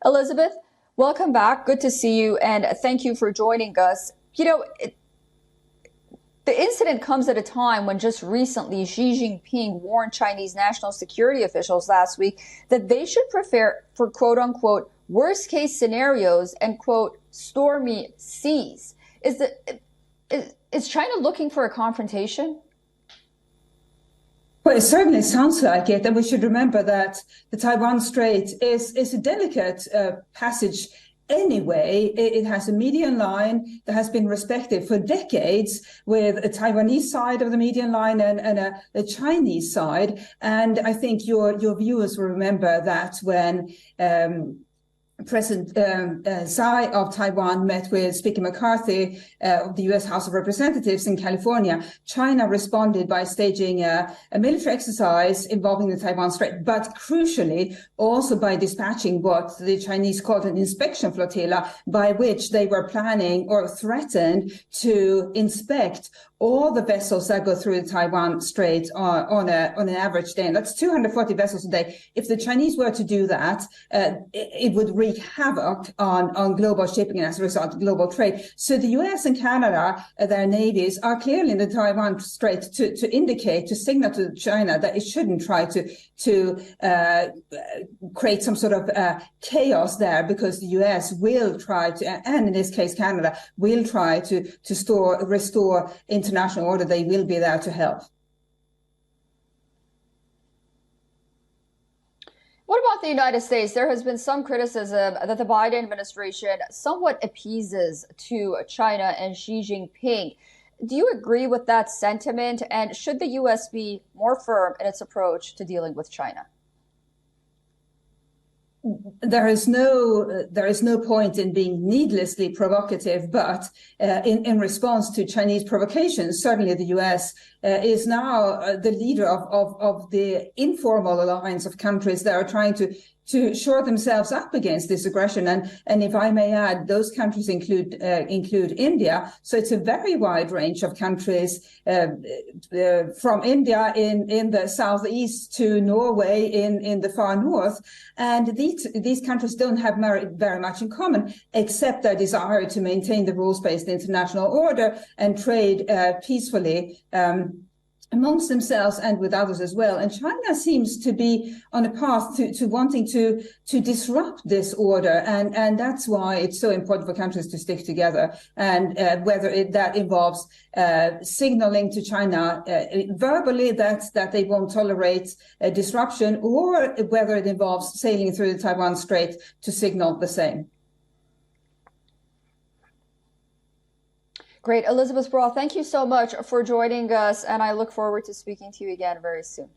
Elisabeth, welcome back. Good to see you, and thank you for joining us. The incident comes at a time when just recently Xi Jinping warned Chinese national security officials last week that they should prepare for quote unquote worst case scenarios and quote stormy seas. Is China looking for a confrontation? Well, it certainly sounds like it, and we should remember that the Taiwan Strait is a delicate passage anyway. It has a median line that has been respected for decades, with a Taiwanese side of the median line and a Chinese side. And I think your viewers will remember that when President Tsai of Taiwan met with Speaker McCarthy of the U.S. House of Representatives in California, China responded by staging a military exercise involving the Taiwan Strait, but crucially also by dispatching what the Chinese called an inspection flotilla, by which they were planning or threatened to inspect all the vessels that go through the Taiwan Strait on an average day. And that's 240 vessels a day. If the Chinese were to do that, it would wreak havoc on global shipping and as a result, global trade. So the US and Canada, their navies are clearly in the Taiwan Strait to indicate, to signal to China that it shouldn't try to create some sort of chaos there, because the US will try to, and in this case Canada, will try to restore international order. They will be there to help. What about the United States? There has been some criticism that the Biden administration somewhat appeases to China and Xi Jinping. Do you agree with that sentiment? And should the U.S. be more firm in its approach to dealing with China? There is no point in being needlessly provocative, but in response to Chinese provocations, certainly the U.S. Is now the leader of the informal alliance of countries that are trying to shore themselves up against this aggression. And if I may add, those countries include India. So it's a very wide range of countries, from India in the southeast to Norway in the far north. And these countries don't have very much in common, except their desire to maintain the rules-based international order and trade peacefully amongst themselves and with others as well. And China seems to be on a path to wanting to disrupt this order. And that's why it's so important for countries to stick together. And whether that involves signaling to China verbally that they won't tolerate disruption, or whether it involves sailing through the Taiwan Strait to signal the same. Great. Elisabeth Braw, thank you so much for joining us, and I look forward to speaking to you again very soon.